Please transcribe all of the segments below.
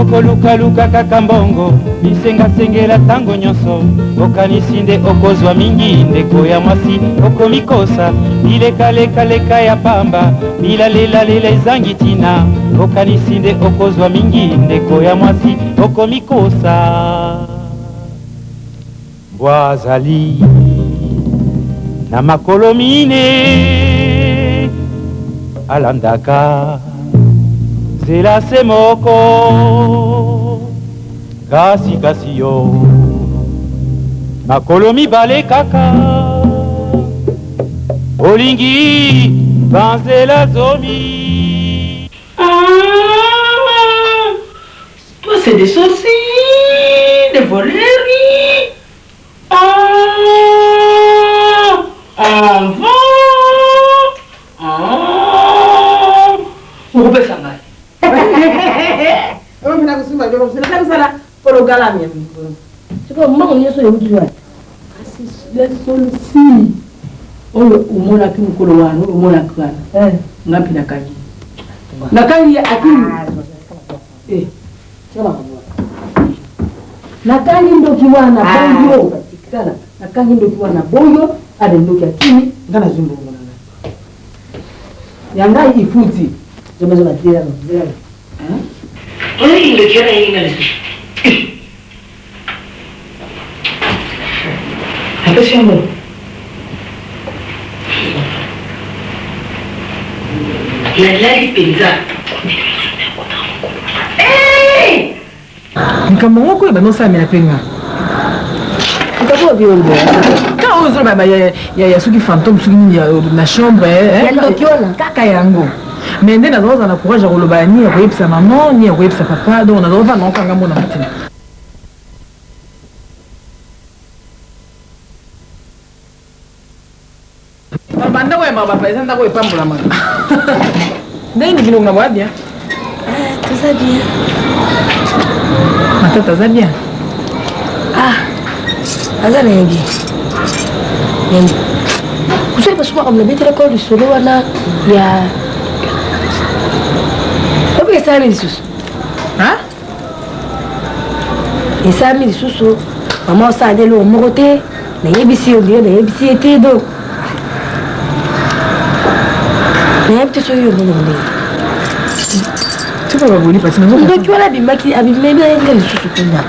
okolukaluka kaka mbongo bisengasengela tango nyonso okanisi nde okozwa mingi ndeko ya mwasi okomikosa bilekalekaleka ya pamba bilalelalela ezangi tina okanisi nde okozwa mingi ndeko ya mwasi okomikosa mbwa azali na makolo mine alandaka nzela se moko kasi yo makolo mibale kaka olingi banzela zomi. Toi c'est des saucisses, des voleries. Avant. On peut faire mal. C'est pas moi on est sur le bout du doigt. Les saucisses. On m'a qui nous colorano, on m'a quoi. Ngapi na kaji. Na kaji akili. Na kaji ndo kiwana boyo. Kana na kaji ndo kiwana boyo, ade ndo akili ngana zumbu ngana. Yanga ifuti. Zoba zera. On est le cœur et il attention moi. La pizza. Hey! Kama wako ya bano sa penga. Utakuwa viongo. Quand on zora ya suki fantôme suki na chambre kaka yango. Mais ndena zoza na courage ya koloba ni ya koyebisa maman ni ya koyebisa papa donc na zoza na okanga mona mutima. Banda kwa mama papa eza ndako epambola mama. Ndeni bilongo na bwa bien. Tout ça bien. Ma tata ça bien. Aza na bien. Vous savez parce que comme le mettre l'école du solo wana ya Obi ça mi lisusu. Hein? Et ça mi lisusu. Maman ça de lo mokote na yebisi o bien na yebisi ete do. Na yebisi so yo bono bono. Tu peux pas voler parce que nous ndio kiwala bimaki abimebe ngeli lisusu kuna.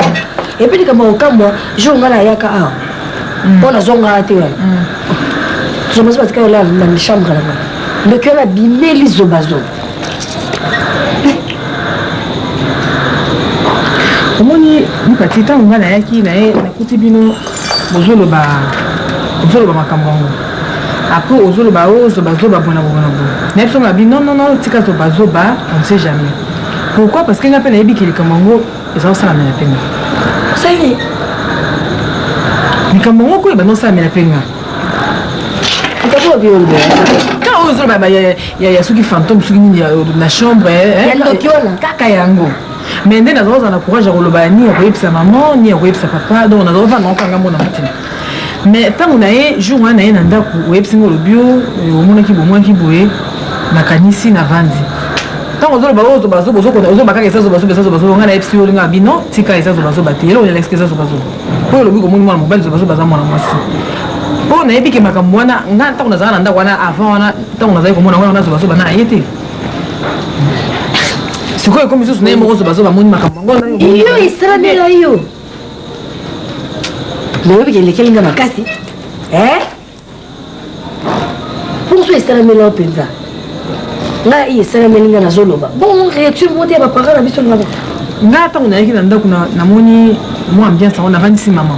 Et puis kama okamwa jonga na yaka a. Bona zonga ate wa. Je me suis dit que là dans la chambre là. Le cœur a bimé les zobazo. Omoni ni patita ngana yaki na na kutibino bozolo ba makambo. Après ozolo ba zoba bona. Nepso ngabi non tika to bazoba on ne sait jamais. Pourquoi? Parce qu'il n'a pas naïbi qu'il kamango et ça la mena penga. Ça y est. Ni kamango ko ba non ça mena penga. Utakuwa viongo. Quand ozolo ba ya suki fantôme suki ni na chambre kaka yango. Mais ndena zoza na courage ya koloba ni ya koyebisa maman ni ya koyebisa papa donc na zoza na okanga mona mutima. Mais tant on a jour on a na ndako oyebisi ngolo bio omona ki bomwa ki boye na kanisi na vandi. Tant on zo ba kaka zo ngana ebisi yo linga bino tika esa zo batelo ya l'excuse zo bazo. Pour le bigo mona mobile zo baza mona mwasi. Pour na ebiki makamwana nga tant on za na ndako wana avant wana tant on za ko mona wana zo bana ayete. Siko comme ça n'est mo zo ba moni makamwango na yo. Iyo isramela yo. Leo bigele kelinga makasi. Pour ça isramela openza. Nga isramela na zoloba. Bon réaction monte ba parler na biso ngaba. Nga ta una yaki na ndako na moni moi ambiance on a vendu maman.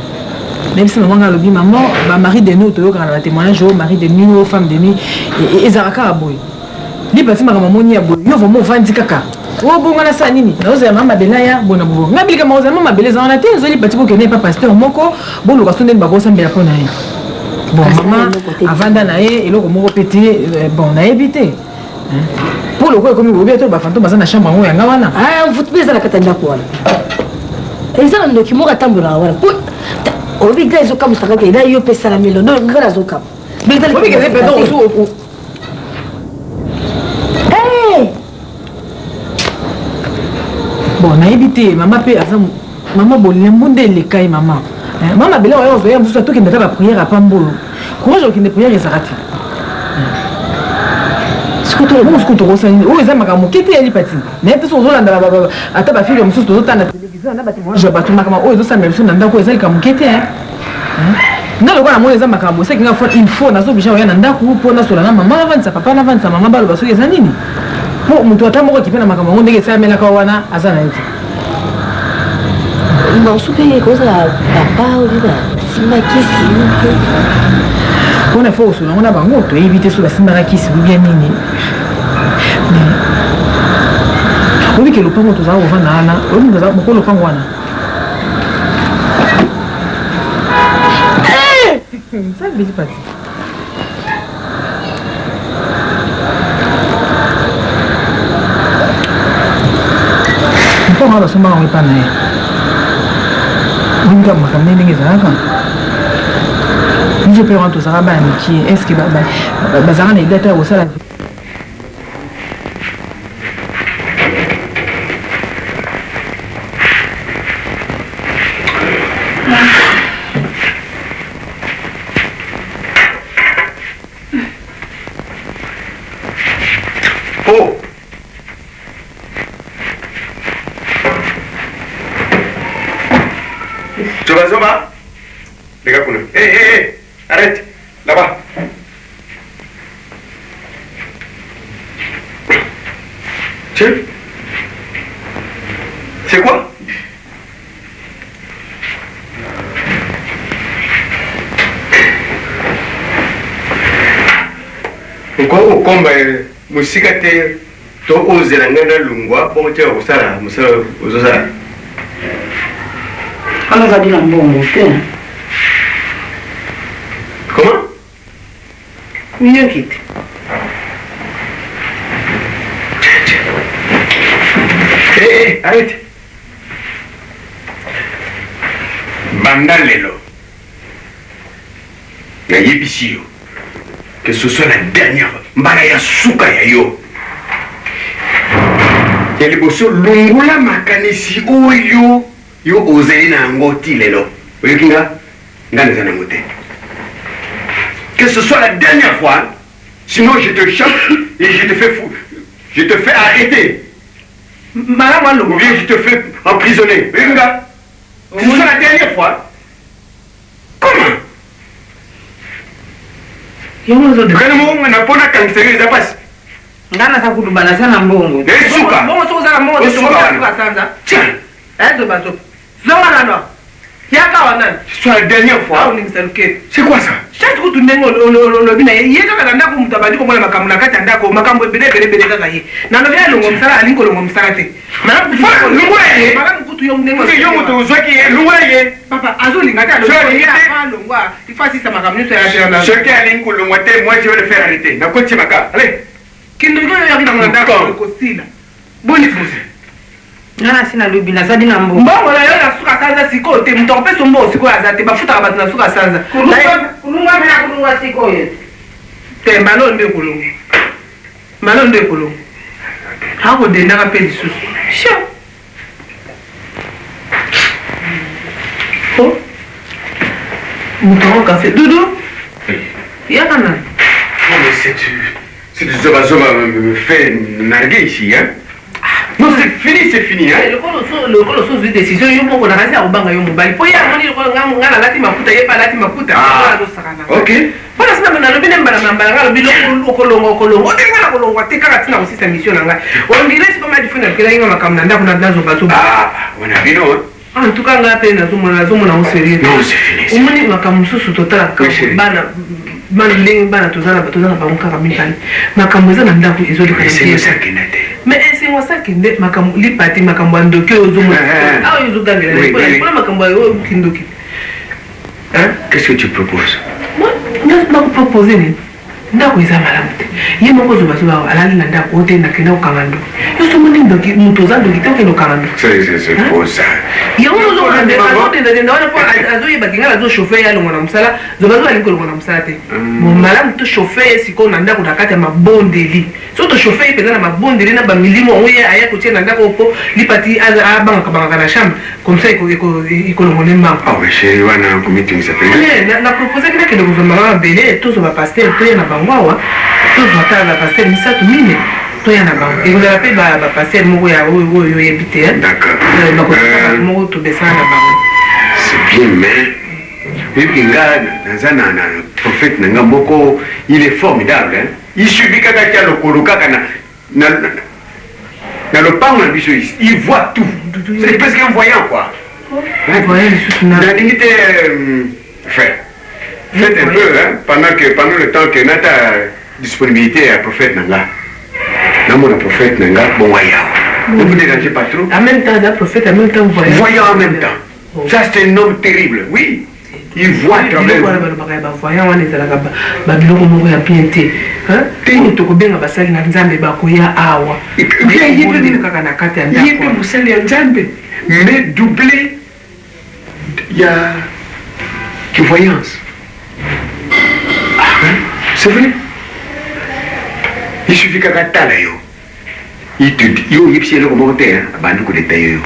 Même si maman a lobby maman ba mari de nous to yo kana témoignage au mari de nuit femme de nuit et ezaraka aboy. Li basi maman moni aboy. Yo vraiment vandi kaka. O bonga na sanini na oza mama belaya bona bobo ngabili kama oza mama beleza na te zoli patiko ke ne pas pasteur moko bolo ka sonde bako sambela ko na ye bon mama avanda na ye eloko moko pété bon na éviter pour le quoi comme obi to ba fantôme za na chambre ngo yanga wana on fout beza la katanda ko wala eza ndo kimoka tambula wala obi ga zo kama saka ke da yo pesa la melo no ngara zo kama obi ke pedo osu Bon, naïbité, maman paye à ça. Maman, bon, les les cailles, maman. Maman, belle, on va vous surtout qu'il n'y a pas de prière à Pambolo. Comment j'ai aucune prière, ils arrêtent. Ce que tu as dit, où est-ce que tu as dit, mais tu as ta fille, comme ça, tu as la télévision, je vais battre ma maman, où est-ce que tu as dit, tu as nga lokola mona eza makambo seki nga il faut nazo bija oya na ndako mpona sola na mama avanza papa na avanza mama balo basoki eza nini po mutu ata moko kipena makambo ngo ndenge esamelaka wana aza na ete ngasupe kozala papa oliba simakisi mpona fo osola ngo na bango toyebi te so basimbaka kisi bibia nini oyebi ke lopango tozala kovanda wana oyebi moko lopango wana ça veut dire pas. Pourquoi on va se marier pas né? On va me ramener des gens. Je peux rentrer au Sarabane qui est-ce que Bazarane est d'être au salon. Les gars, hé, arrête, là-bas. Tiens. C'est quoi? Encore au combat, musikate, to ozerangana lungwa, bon tiens, au sala, aux osala. On va dire un bon mot. Comment? Mieux quitte. Hé, arrête. Bandalelo. Nayebisi yo. Que ce soit la dernière fois. Mbala souka ya yo. Ya liboso lungula makanisi oyo. Yo ozeli na yango ti lelo. Oyoki nga? Nga neza nango te. Que ce soit la dernière fois, sinon je te chope et je te fais fou. Je te fais arrêter. Madame, ou bien je te fais emprisonner. Oyoki nga? Que ce soit la dernière fois. Comment? Kana mo na pona kansere za pasi. Ngana sa kulubana sana mbongo. Suka. Mbongo so za mbongo so za sanza. Tiens. To bato. Zonga na. Yaka wana. C'est la dernière fois. C'est quoi ça? Chaque coup tu n'engo le bina yeka kana ndako mutabadi ko mona makamu na kati ndako makambo bele kaka ye. Na no bya longo msala alinko longo msala te. Na lungula ye. Maka mkutu yo mnengo. Yo mutu uzwaki ye lungula ye. Papa azoli ngata lo. Ya longwa. Ifasi sa makamu so ya tena. Ce qui alinko longwa te, moi je vais le faire arrêter. Na koti maka. Allez. Kindo yo ya ndako ko sila. Boni fusi. Ngana sina lobi na sadi na mbongo. Mbongo na yo na suka sanza siko te mto peso mbongo siko azate bafuta ka batuna suka sanza. Kulunga mena kulunga siko ye. Te malonde kulunga. Malonde kulunga. Hako de na pe lisusu. Sho. Oh. Mto café Doudou. Ya kana. Non mais c'est du zoma me fait narguer ici hein. Non, c'est fini, hein? Le colo sous une décision, il y a beaucoup de raisons au banga yo mobile. Pour y aller, on a la team à foutre, il y a pas la team à foutre. Ok. Voilà, c'est maintenant le binem balamba, le bilon au colongo, on est là, on va take à aussi sa mission. On dirait c'est comme la différence que là, il y a ma caméra, on a dans un bateau. Ah, on a vu, non? En tout cas, on a peine à zoomona au sérieux. Non, c'est fini. On m'a dit ma caméra sous total, bana tozana bango kaka mibale makambo eza na ndako ezoleka mais c'est moi ça qui ndé makambo lipati makambo ya ndoki oyo ozomona awa ezogangela mpona makambo oyo kindoki Qu'est-ce que tu proposes? moi nakopropose nini ndako eza malamu te ye moko zobazoba alali na ndako oyo te nakenda kokanga ndoki yo somoni moto oza ndoki te okende kokanga ndoki c'est faux ça yango azokendadenda wana mpo azoyebaki ngai azochauffe ye alongwa na mosala zobazoba alingi kolongwa na mosala te malamu to chauffe ye sikoyo na ndako na kati ya mabondeli so tochauffe ye mpenza na mabondeli na bamilimo yango ye aya kotia na ndako po lipati abangaka na chambre comme ça ekolongwa ne mbango chéri wana komitingisa pe na proposaki nakende gouvernement mabele tozwa bapaster toya na bango awa tozwa tala bapaster misato mine toya na bango ekozala mpe bapaster moko ya oyo oyebi te moko tobesana na bango c'est bien mais oyebi nga naza na prophète na nga moko il est formidable il suffit kaka tia lokolo kaka na lopango na biso ici il voit tout c'est presque un voyant quoi nalingi te faites un peu pendant le temps que nata disponibilité à prophète nanga namona prophète nanga bon voyant ne vous dérangez pas trop en même temps un prophète en même temps voyant en même temps ça c'est un homme terrible oui il voit travers voyant wana ezalaka babiloko moko ya bien te oyo tokobenga basali na nzambe bakoya awa kaka na kati ya ndako mosali ya nzambe mais doublé il y a que voyance. C'est vrai. Il suffit qu'à tala yo. Il te dit, yo yipsi le commentaire, hein, bandu ko détail yo.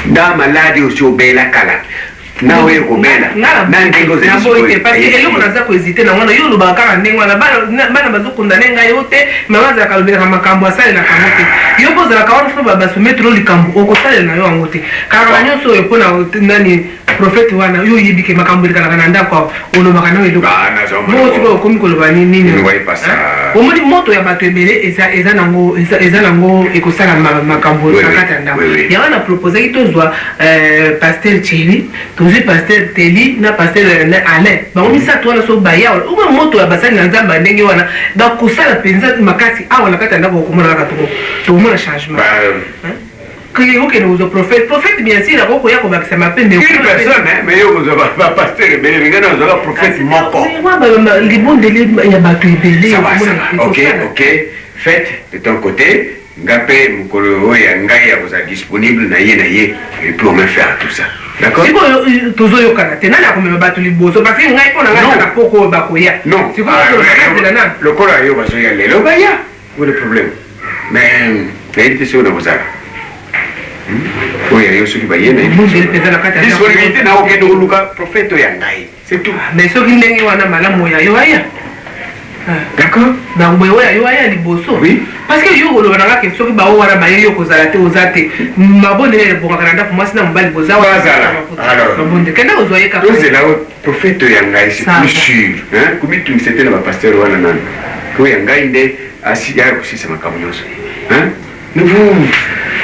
Da malade aussi au bela kala. Na we ko bela. Na ndengo ze boite parce que eloko naza ko hésiter na wana yo loba kala ndengo na bana bazokunda nenga yo te mama za kalobera makambo asale na kamote. Yo boza la kawana fo baba soumettre likambo okosale na yo angote. Kala nyonso yo pona nani prophète wana yo yibike makambo likana na ndako olobaka na eloko. Mo tiko komi koloba nini. Ne voyez pas ça. Omoni moto ya bato ebele eza nango ekosala makambo nakata ndako. Ya wana proposer kitozwa pasteur Thierry tozwi pasteur Teli na pasteur Alain bango misato wana so baya uma moto ya basali na nzamba ndenge wana bakosala penza makasi awa na kata ndako okomona kaka tokomona changement que nous prophète bien sûr la beaucoup ya ko bakisa mapende une personne mais yo vous va pasteur ebele ngana vous va prophète moko libondeli ya bato ebele ok faites de ton côté ngape mukolo oya ngai ya vous disponible na ye et puis on va faire tout ça d'accord siko tozoyokana te nani akomema bato liboso parce que ngai mpona ngai kaka poko bakoya non siko lokola yo bazoya lelo baya où le problème mais nayebi te soki na kozala oyo yo soki baye disponibilité na okende koluka prophète oyo ya ngai c'est tout mais soki ndenge wana malamu oyo ayo aya d'accord bango oyo ayo aya liboso oui parce que yo koloba na kaka soki bao wana baye yo kozala te oza te mabondeli ebongaka na ndako mwasi na mobali boza mabonde kende ozwa ye kaka tozela prophète oyo ya ngai c'est plus sûr komitungisa te na bapasteur wana nani oyo ya ngai nde aya kosisa makambo nyonso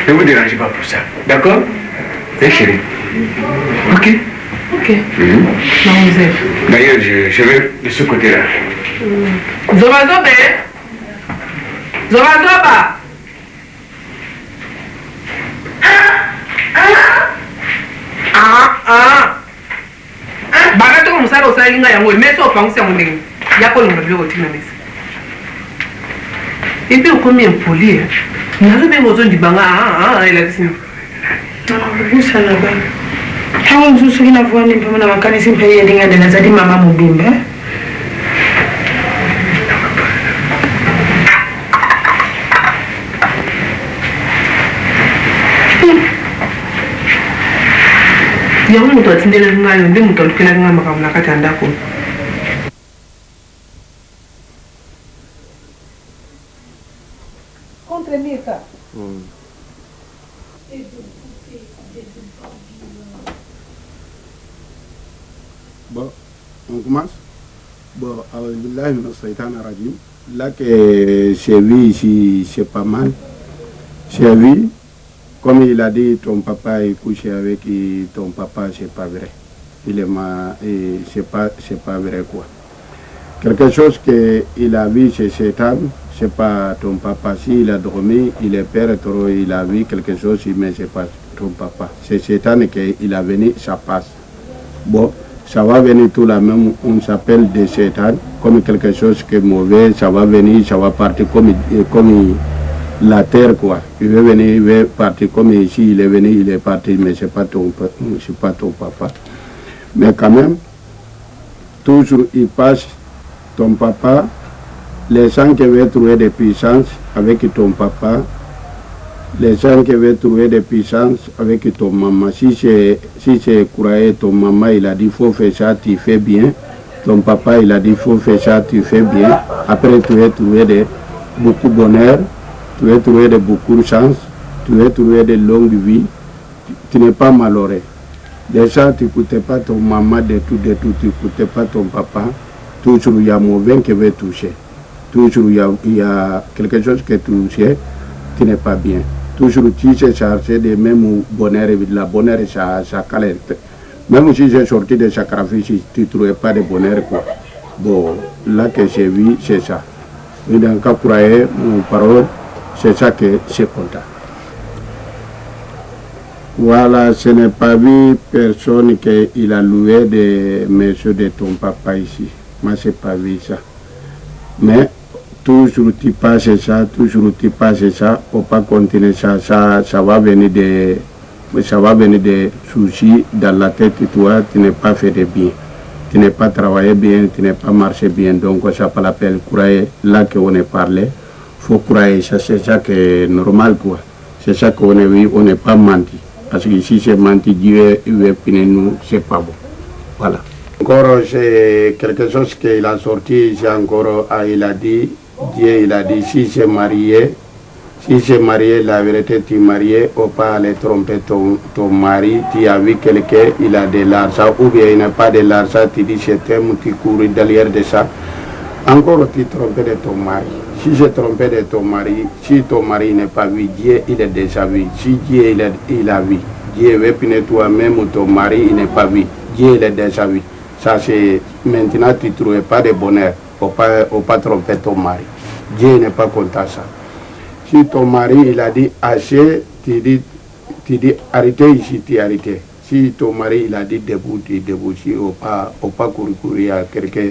ne vous dérangez pas pour ça, d'accord? Chérie. Ok. D'ailleurs, je vais de ce côté-là. Zoba. Bagato musala osali nga yango meso opangisa mondenge. Yako longa biloko tina mesa. Et puis okomi impoli. Nazo be mozo ndibanga elakisi. Musala ba. Hawo mzusu kina vuani mpama na makanisi mpe yendinga ndena zadi mama mubimba. Yango muto atindele ngayo ndi muto alukela nga makambo nakati ya ndako. Contre Mika. Bon, on commence. Bon, là que j'ai vu ici, c'est pas mal. J'ai vu, comme il a dit, ton papa est couché avec ton papa, c'est pas vrai. C'est pas vrai quoi. Quelque chose qu'il a vu chez Satan, c'est pas ton papa. S'il a dormi, il est père trop, il a vu quelque chose, mais c'est pas ton papa. C'est Satan qu'il a venu, ça passe. Bon, ça va venir tout la même, on s'appelle des Satan, comme quelque chose qui est mauvais, ça va venir, ça va partir comme la terre, quoi. Il veut venir, il veut partir comme ici, il est venu, il est parti, mais c'est pas ton papa. Mais quand même, toujours il passe, ton papa, les gens qui veulent trouver des puissances avec ton papa, les gens qui veulent trouver des puissances avec ton maman. Si c'est croyé, ton maman, il a dit, faut faire ça, tu fais bien. Ton papa, il a dit, faut faire ça, tu fais bien. Après, tu vas trouver beaucoup de bonheur, tu vas trouver beaucoup de chance, tu vas trouver de longues vies. Tu n'es pas malheureux. Déjà, tu n'écoutes pas ton maman de tout, tu n'écoutes pas ton papa. Toujours, il y a mauvais qui veut toucher. Toujours, il y a quelque chose qui est touché, qui n'est pas bien. Toujours, tu sais chercher de même bonheur, la bonheur, ça calme. Même si j'ai sorti de sacrifice, tu ne trouvais pas de bonheur, quoi. Bon, là que j'ai vu, c'est ça. Et dans le cas croyez, mon parole, c'est ça que c'est content. Voilà, ce n'est pas vu personne qu'il a loué des messieurs de ton papa ici. Moi, je n'ai pas vu ça. Mais toujours tu passes ça, faut pas continuer ça, ça va venir des soucis dans la tête de toi, tu n'es pas fait de bien, tu n'es pas travaillé bien, tu n'es pas marché bien, donc ça pas la peine, croyez, là qu'on est parlé, faut croire, ça c'est ça qui est normal, quoi, c'est ça qu'on est vu, on n'est pas menti, parce que si c'est menti, Dieu veut punir nous, c'est pas bon, voilà. Encore, c'est quelque chose qu'il a sorti, c'est encore, il a dit, Dieu, il a dit, si c'est marié, la vérité, tu es marié, faut pas aller tromper ton mari, tu as vu quelqu'un, il a de l'argent, ou bien il n'a pas de l'argent, tu dis, je t'aime, tu cours derrière de ça. Encore, tu trompes de ton mari. Si je trompé de ton mari, si ton mari n'est pas vu, Dieu, il est déjà vu. Si Dieu, il a vu, Dieu veut punir toi-même ou ton mari, il n'est pas vu. Dieu, il est déjà vu. Ça, c'est maintenant, tu ne trouves pas de bonheur. Il ne faut pas tromper ton mari. Dieu n'est pas content ça. Si ton mari, il a dit assez, tu dis arrêtez ici, tu arrêtes. Si ton mari, il a dit debout, tu es debout. Si on ne pas courir à quelqu'un,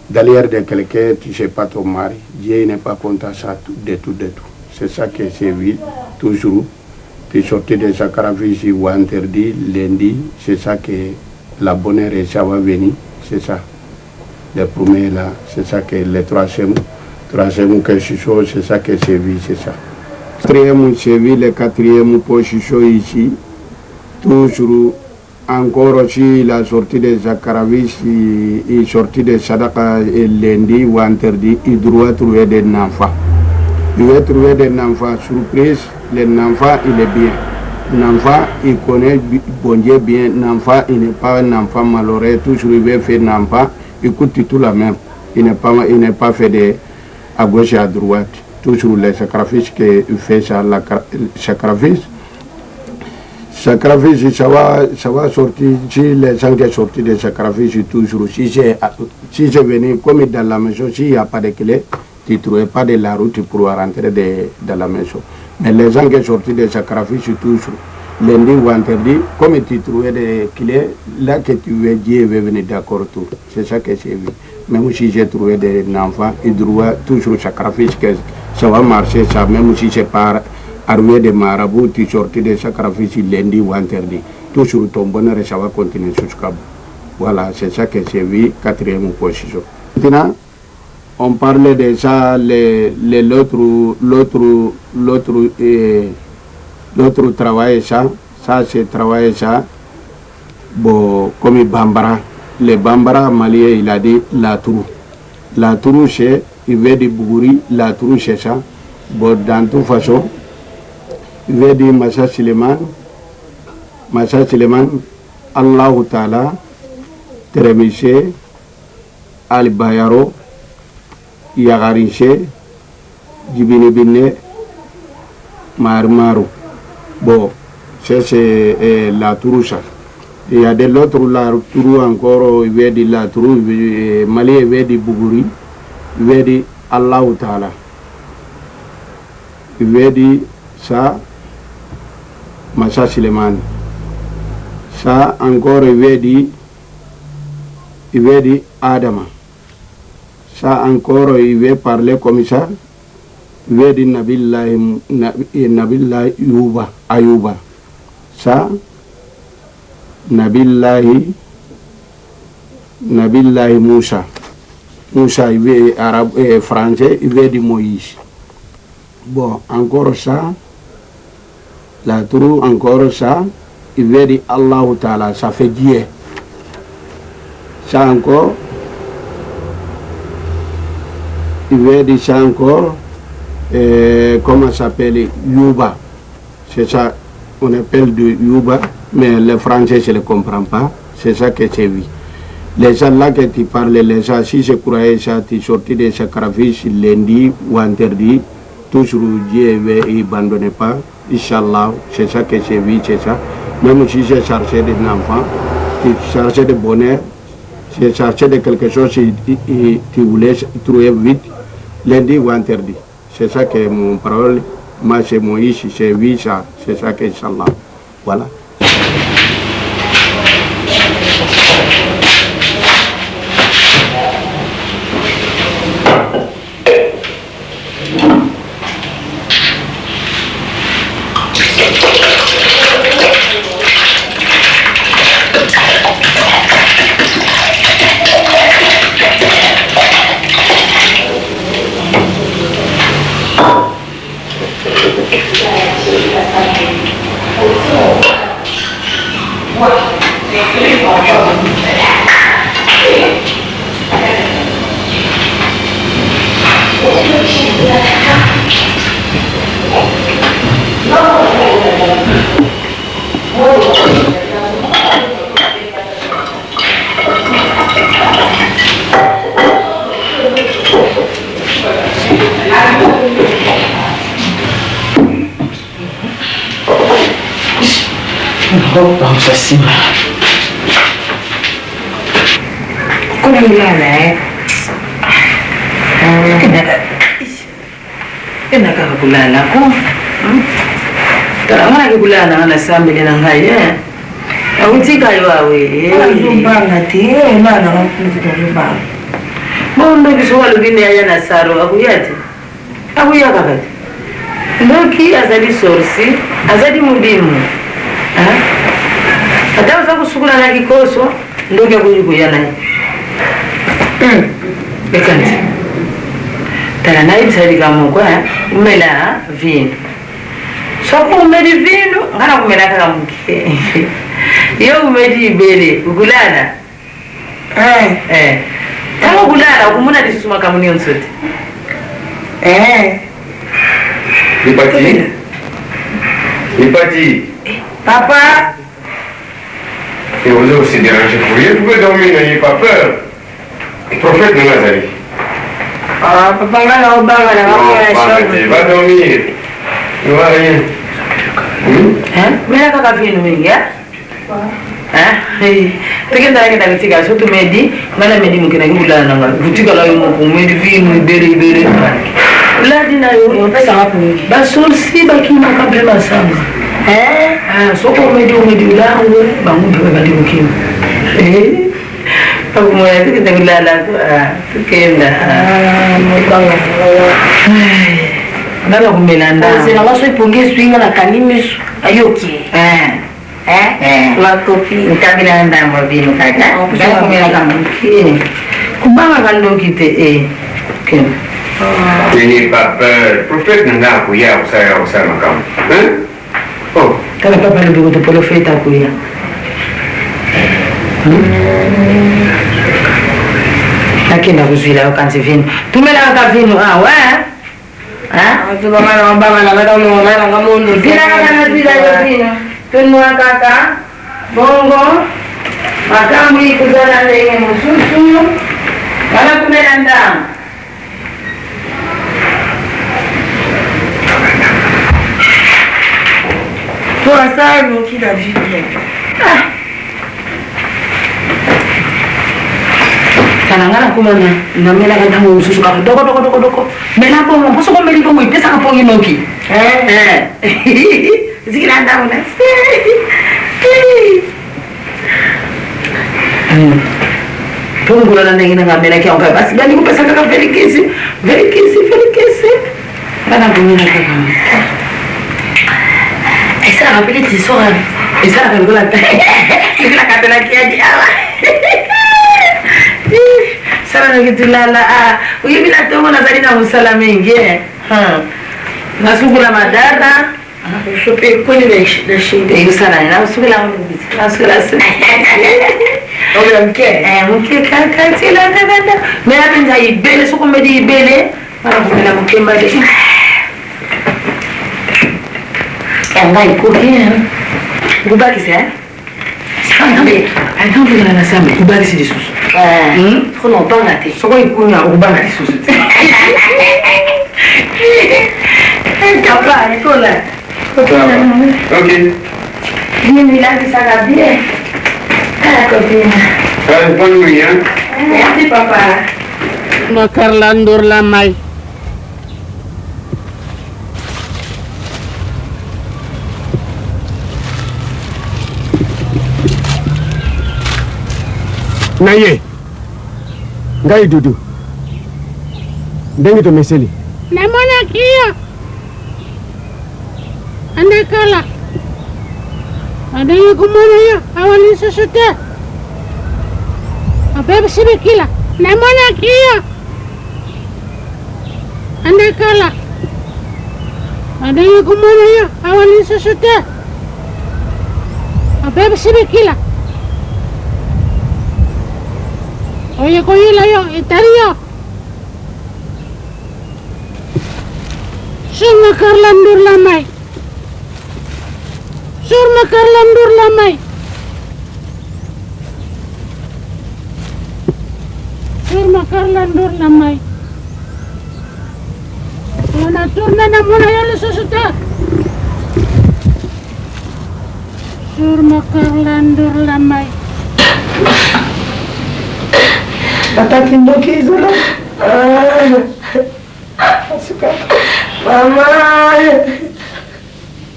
derrière de quelqu'un, tu ne sais pas ton mari. Dieu n'est pas content ça, de tout. C'est ça que c'est vu, toujours. Tu sortis de sacrifice ou interdit, lundi, c'est ça que la bonne heure, ça va venir, c'est ça. Le premier là, c'est ça que le troisième que je suis, c'est ça que c'est vu, c'est ça. Quatrième, c'est vu, le quatrième position ici, toujours, encore aussi, la sortie de sacrifice, il sorti de Sadaka lundi ou interdit, il doit trouver des enfants. Il doit trouver des enfants, surprise, l'enfant, il est bien. L'enfant, il connaît bon Dieu bien. L'enfant, il n'est pas un enfant malheureux. Toujours, il veut faire un enfant. Il coûte tout la même. Il n'est pas fait à gauche et à droite. Toujours les sacrifices qu'il fait, ça, sacrifice, ça va sortir. Si les gens qui sont sortis des sacrifices, toujours, si c'est venu, comme dans la maison, s'il n'y a pas de clé, tu ne trouves pas de la route pour rentrer dans la maison. Mais les gens qui sont sortis des sacrifices, toujours, lundi ou interdit, comme tu trouvais des clés, là que tu veux, Dieu veut venir d'accord tout. C'est ça que j'ai vu. Même si j'ai trouvé des enfants, il doit toujours sacrifice, que ça va marcher, ça, même si c'est pas armé de marabouts, tu sortis des sacrifices lundi ou interdit. Toujours ton bonheur, ça va continuer jusqu'à bout. Voilà, c'est ça que j'ai vu, quatrième position. Maintenant, on parlait de ça, l'autre travail, ça c'est travail, ça, bon, comme Bambara. Le Bambara malien, il a dit la trou. La trou, c'est, il veut dire Bougouri, la trou, c'est ça. Bon, dans toute façon, il veut dire Massa Suleiman, Allahu Ta'ala, Teremise, Al-Bayaro, Yagarinche, Djibinibine, Marmaru. Bon, c'est la trou, ça. Il y a de l'autre la trou encore, il veut dire la trou, Mali il veut dire Bougouri, il veut dire Allahu Ta'ala. Il veut dire ça, Massa Suleiman. Ça encore, il veut dire il veut dire Adama. Ça encore, il veut parler comme ça. Il veut dire Nabillahi Ayuba. Ça, Nabillahi Moussa. Moussa, il veut arabe et français, il veut dire Moïse. Bon, encore ça, la trou, encore ça, il veut dire Allah Ta'ala, ça fait Dieu. Ça encore, il veut dire ça encore, comment ça s'appelle, Yuba. C'est ça, on appelle de Yuba, mais les Français ne le comprennent pas, c'est ça que c'est vu. Les gens là que tu parles, les gens, si je croyais ça, tu sortis des sacrifices lundi ou interdit, toujours Dieu ne abandonne pas, Inch'Allah, c'est ça que j'ai vu, c'est ça. Même si j'ai cherché des enfants, tu cherchais de bonheur, j'ai cherché de quelque chose, tu voulais trouver vite, lundi ou interdit. C'est ça que mon parole, moi c'est Moïse, j'ai vu ça, c'est ça que Inch'Allah. Voilà. Vamos acima. Como mulala, Kenapa kulala ko? Tara mana kulala ngana sambil nang haya. Aku kayo awe. Zumbanga ti, mana ngaputi zumbanga. Bondo biswalo bine aya nasaro aku yati. Aku yakakati. Ndoki azali sorsi, azali mudimu. Hata uza kusukula na kikoso ndoki akujukuya naye. Bekanti. Tara naye tsari kamukwa umela vino. Soko umeli vino ngana kumela kaka muke. Yo umeli ibele ukulala. Tama kulala kumuna disuma kamuni onsote. Nipati. Papa. Et vous aussi dérangé pour rien, vous pouvez dormir, n'ayez pas peur. Le prophète nous l'a dit. Papa, va dormir. Il ne va rien. Mais là, quand tu viens, tegenda yake takitika sotu medi ngana medi mukina ngula nanga butika la yo mu medi vinu bere la dina yo pesa hapo basosi bakima kabla sana soko medi la ngo bangu badi mukima Aku mau kita ngulala tukenda mukanga nalo kumelanda sina waso ipongezi swinga na kanimisu ayoki Lakopi kabila anda mabino kaka ngala kumela kamki kubanga kandokite ken N'ayez pas peur, le prophète n'a pas appuyé à ça makam. Oh, kana papa le bureau de prophète akuya Lakini nakuzila ukanzi vino tumela ka vino tu mama na baba na baba na ngamundu vina kana bila vino tunua kaka bongo makamu ikuzala ndenge mususu kana kumela ndamu toi ça nous qui la vie kana ngana kumana namela kana mususu ka doko mela ko mo so ko meli ko mo pesa ka pongi noki zikira ndamu na tungula na ndenge ngamela kia onka basi bani kupesa kaka velikisi bana kumina kaka esa rapide tisora esa kalgola ta kila katela kia diala sana ngitulala uyibila tongo nazali na musala mengi nasukula madara shope kwenye na shinde hiyo sana nasukula Oya mke kaka tila dada mimi napenda ibele soko mbedi ibele mara kuna mke mbali kanga ikoke kubaki sasa Sandre attends que la samme kubaki si disusu trop longtemps là t'es soko ikunya kubanga disusu Papa Nicola Ok. Viens là ça va bien copine. Bonne nuit, hein? Merci, papa. Makarlandur lamai. Naye. Ngai dudu. Ndengi to meseli. Namona kia. Andekala. Adanya kumana ya awali sesuatu. Apa sih kila? Namanya kia. Andekala. Adanya kumana ya awali sesuatu. Apa sih kila? Oye koyila yo itario. Sunga karlandur lamai. Surma karlandur lamai. Surma karlandur lamai. Mana turna namuna yale sesuatu. Surma karlandur lamai. Tata kindoki izola. Suka. Mama.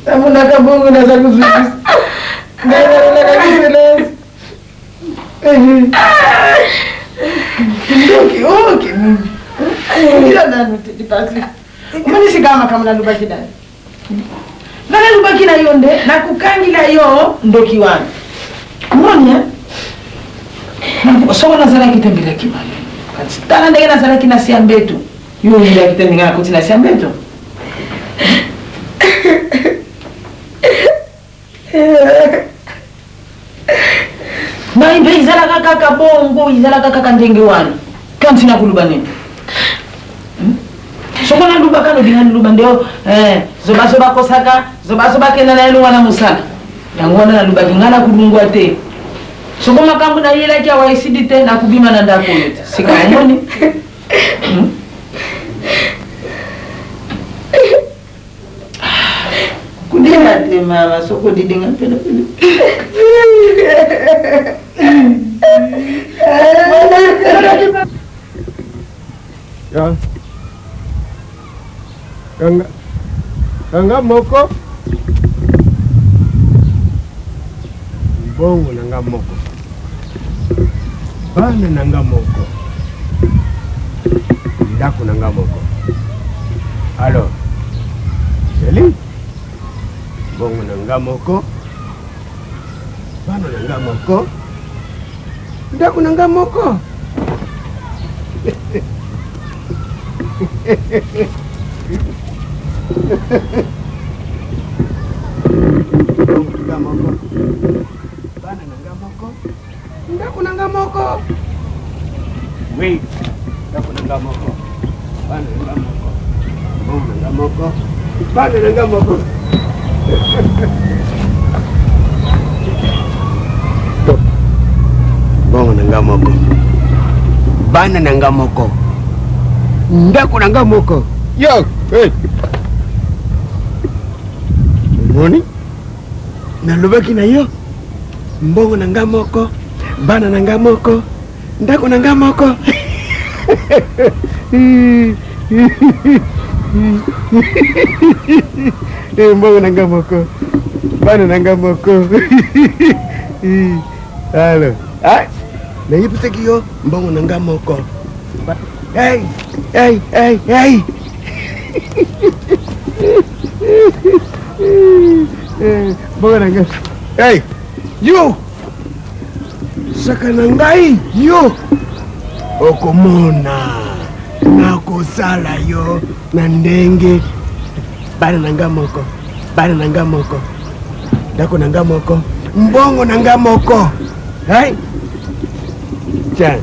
Kamu nak kabung nak aku susu. Nak susu. Kindoki, oh kindoki. Kila nani dipasi. Umani sigama kama nalubaki ndani. Nalubaki na yonde na kukangila yo ndoki wangu. Umeona? Soko nazala kitembele kimali. Kati tana ndege nazala kina siambetu. Yo ndio kitembele kuti na siambetu. Na imbe izala kaka bongo, izala kaka ndenge wani. Kanti na kuluba nini? Soko na luba kano bingani luba ndio zoba kosaka, zoba kena na yenu wana musaka. Yangu na luba kingana kulungwa te. Soko makambu na yela kia waisidite na kubima na ndako yote. Sika mwoni? Kudinga te mama, soko didinga pena pena. Ya. Kanga moko. Bongo nanga moko. Bana nanga moko. Ndako nanga moko. Alors. Seli. Bongo nanga moko. Bana nanga moko. Ndako nanga moko. Bana nanga moko. Ndako nanga moko. Oui. Ndako nanga moko. Bana nanga moko. Bongo nanga moko. Bana nanga moko. Bongo nanga moko. Bana nanga moko. Ndako nanga moko. Yo, hey. Moni? Nalubaki na yo. Mbongo nanga moko. Bana nanga moko. Ndako nanga moko. Mbongo nanga moko. Bana nanga moko. Halo. Ah. nayebisaki yo mbongo na nga moko. Hey, hey, hey, hey. Mbongo na nga. Hey, you. Saka na ngai yo. Okomona nakosala yo na ndenge bana na nga moko. Bana na nga moko. Ndako na nga moko. Mbongo na nga moko. Hey. Tiens.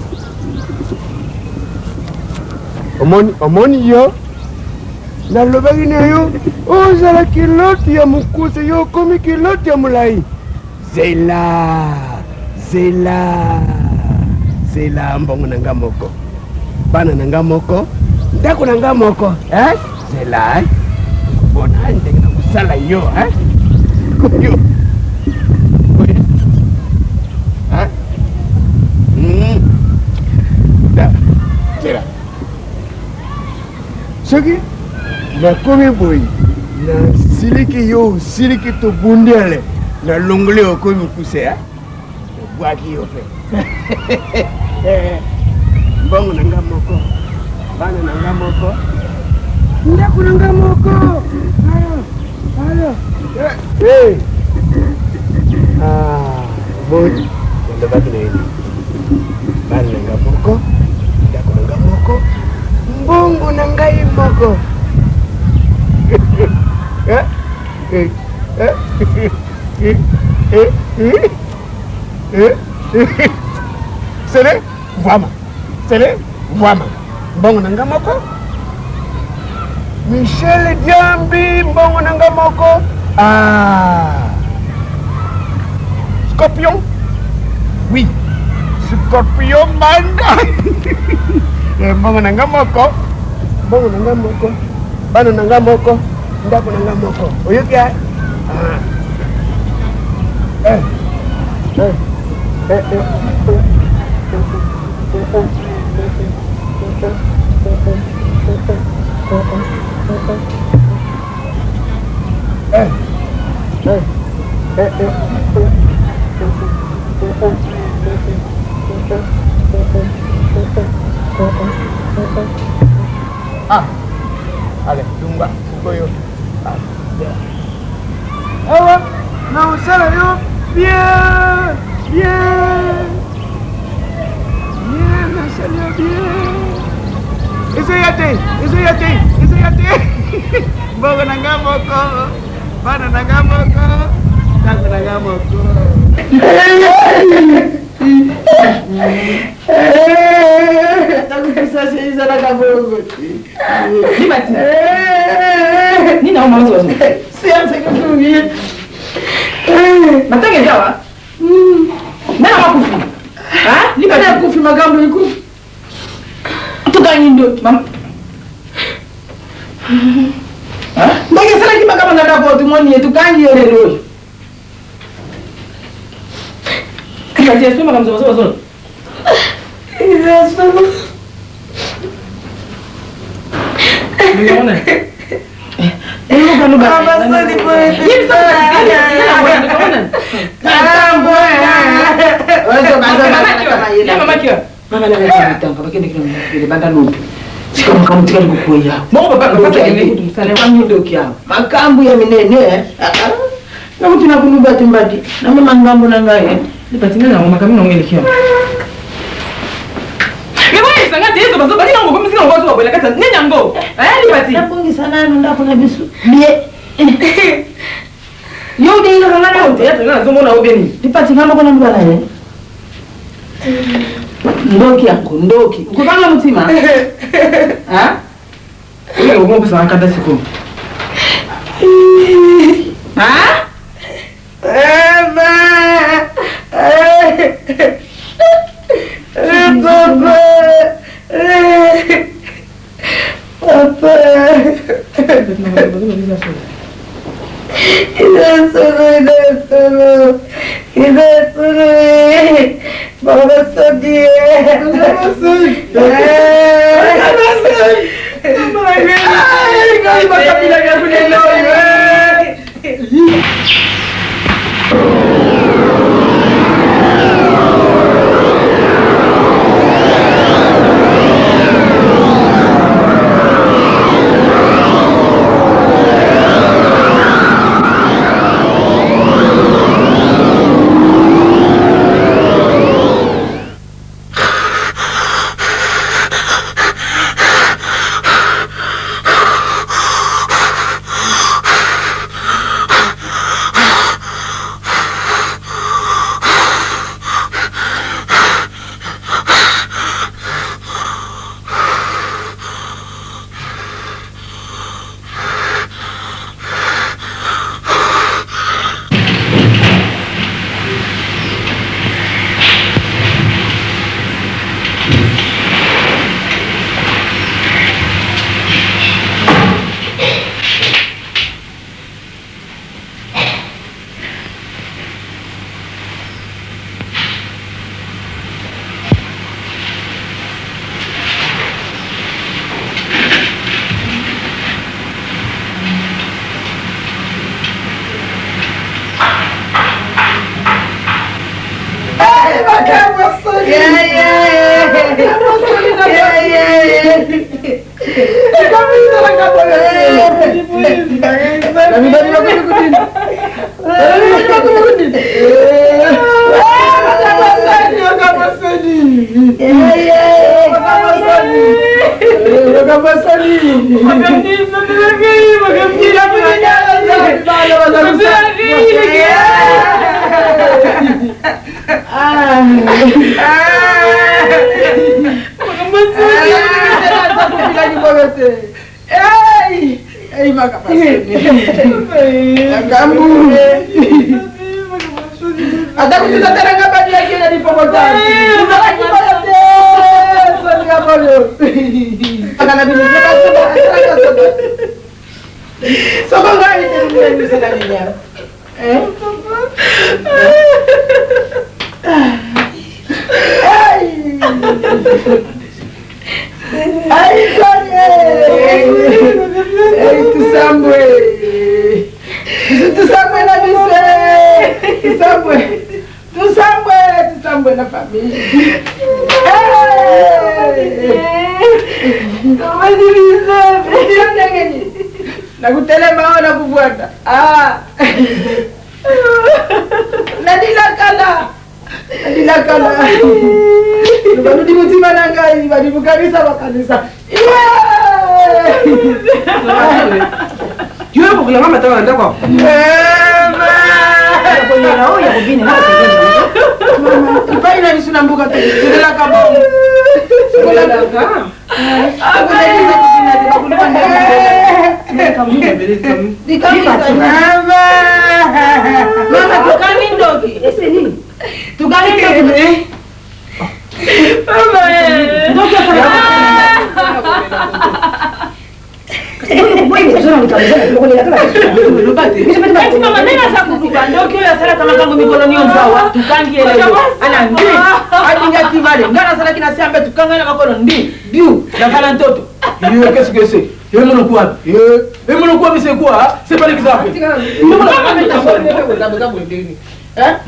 Omoni yo. Nalobaki na yo. Ozala kiloti ya mokuse yo komi kiloti ya molai. Zela. Zela mbongo na nga moko. Bana na nga moko. Ndako na nga moko. Zela. Bona ndenge na kosala yo. Yo. Zela. Soki nakomi boyi na siliki yo siliki to bundele na longole okomi kuse bwaki yo fe mbongo na nga moko bana na nga moko ndako na nga moko alo boyi ndabaki na yini bana na nga moko ndako na nga moko mbongo na ngai moko. Sele Vwama mbongo na nga moko. Michel Diambi mbongo na nga moko. Scorpion. Oui. Scorpion manga. Mbongo na nga moko. Mbongo na nga moko. Bana na nga moko. Ndako na nga moko. Oyoki allez, tumba, yo. Awa, na usala yo, bien, nasala yo bien. Isayate. Mbongo na nga moko, bana na nga moko, ndako na nga moko. Nina uma wazo. Sianza kutumia. Matanga jawa. Nana makufi. Libati kufi magambo yiku. Tuganyi ndo mam. Mbona sala ki magambo na rapport moni yetu kanyi lelo. Libati sema kama zozo. Unaona? Luga. Abasoni boy. Mama na nitanga bakende kile banda lupi. Sikama kama tikali kukoya. Mungu baba tumsale wangu ndio kiao. Makambu ya minene. Na mtu na kunuba timbadi. Na mama ngambo na ngaye. Nipatina na mama kama ngongele kiao. Sangati hizo bazo bali ngo kumsika ngo wabela kata nenya ngo libati napungi sana ndo kuna bisu bie yo de ina kana yo te na zomo na obeni libati ngamba kona mbala ye ndoki ukubanga mutima ile ngombe sana kata siku Qu'est-ce que c'est? C'est quoi? C'est pas l'exemple. Hein?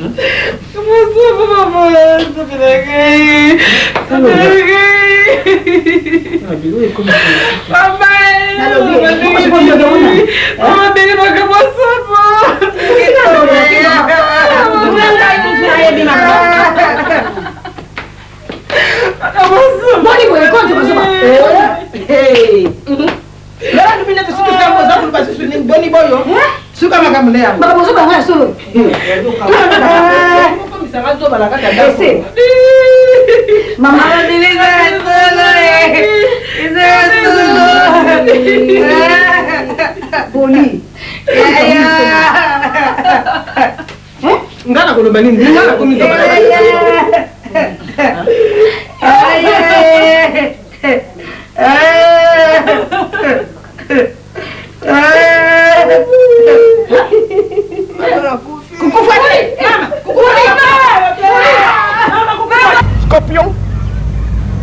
Scorpion?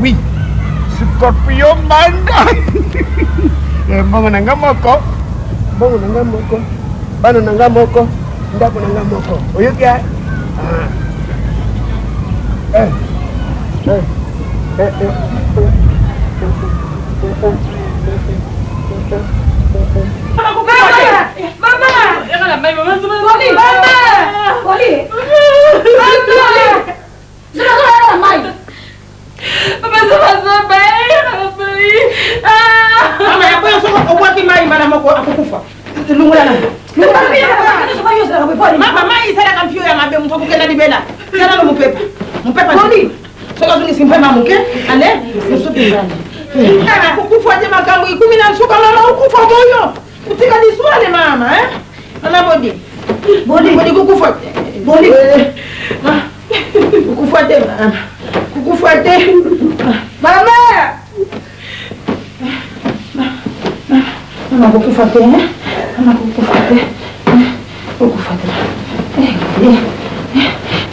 Oui. Scorpion manda. Mbongo nanga moko. Mbongo nanga moko. Bana nanga moko. Ndako nanga moko. Oyoki ah.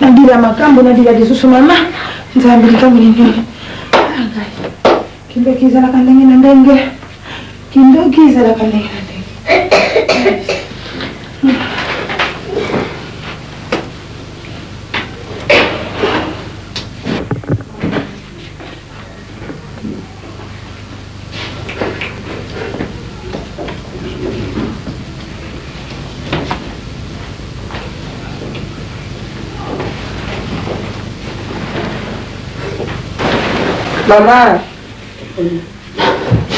Nadira makambo nadira disusu mama nzambirika mulindi kimbe kiza la kandenge na ndenge kimbe kiza la kandenge na ndenge Maman.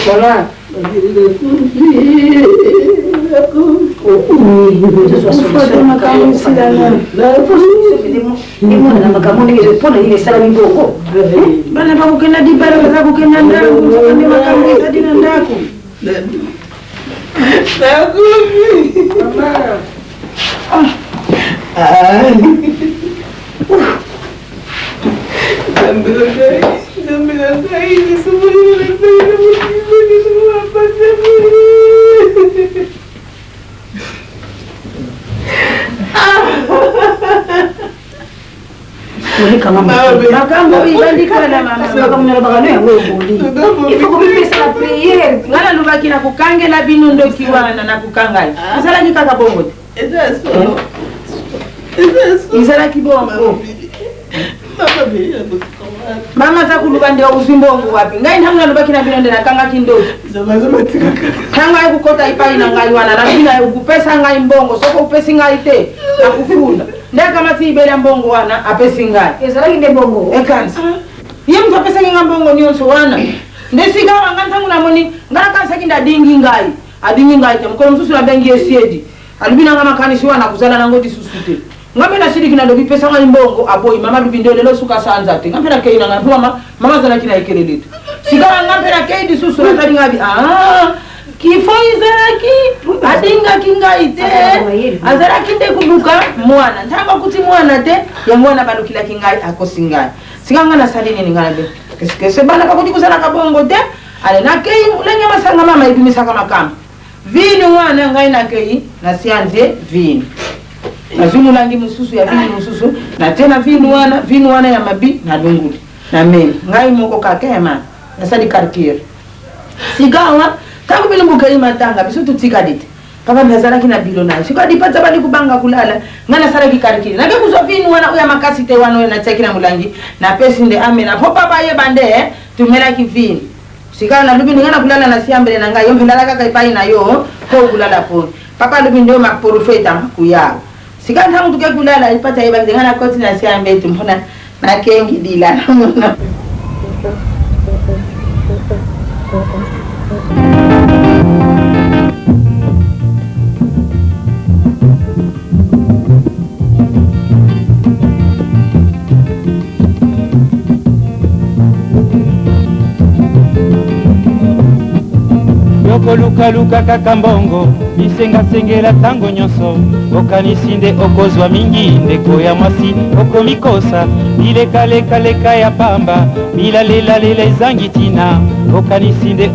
Maman. Bana bakukenda dibala baza kukenda ndako ndi makambo ezadina ndako makambo ibandikana ngana lubaki na kukangela bino ndoki wana na kukangai izalaki kaka bongo te izalaki bongo mama takuluba ndio uzimbongo wapi ngai nhamuna lubaki na bino ndena kanga kindoki kanga kukota ipai na ngai wana na bina kupesa ngai mbongo soko upesi ngai te na kufunda nda kama ti ibela mbongo wana apesi ngai Ezalaki nde bongo. ekansi ye mtu apesa ngai mbongo nyonso wana ndesiga wanga ntangu na moni ngara kansa kinda dingi ngai adingi ngai te mkono msusu na bengi esiedi alibina ngama kanisi wana kuzala nango disusute ngambe na shiri kina dobi pesa ngai mbongo aboyi mama bibindo lelo suka sanza te ngambe na keina ngai mama zala kina ikelelete sigara ngambe na kei disusu na tali ngabi kifo izalaki adinga kingai te azalaki nde kubuka mwana ntamba kuti mwana te ya mwana balukila kingai akosingai siganga na sali nini ngalabe kese bana kakuti kuzala kabongo te ale na kei mulenge masanga mama ibimisa kama kama vini wana ngai na kei na sianze vini na vini langi mususu ya vini mususu na tena vini wana ya mabi na lunguli na meni ngai moko kakema na sali karkir sigawa taku bili mbuke matanga bisu tutikadite papa mzala kina bilo nayo sikadi patsa bali kubanga kulala ngana sara kikarikiri nake kuzovini wana uya makasi te wana na chakina mulangi na pesi nde amena po papa ye bande tumela kivini sikana na lubini ngana kulala na siambele na ngai yompendala kaka ipai na yo ko kulala po papa lubini ndio maporofeta kuya sikana tamu tuke kulala ipata iba ngana koti na siambele tumpona na kengi dila Luka kaka mbongo misengasengela tango nyonso okanisi nde okozwa mingi ndeko ya mwasi okomikosa ilekaleka ya pamba milalelalela ezangi tina okanisi nde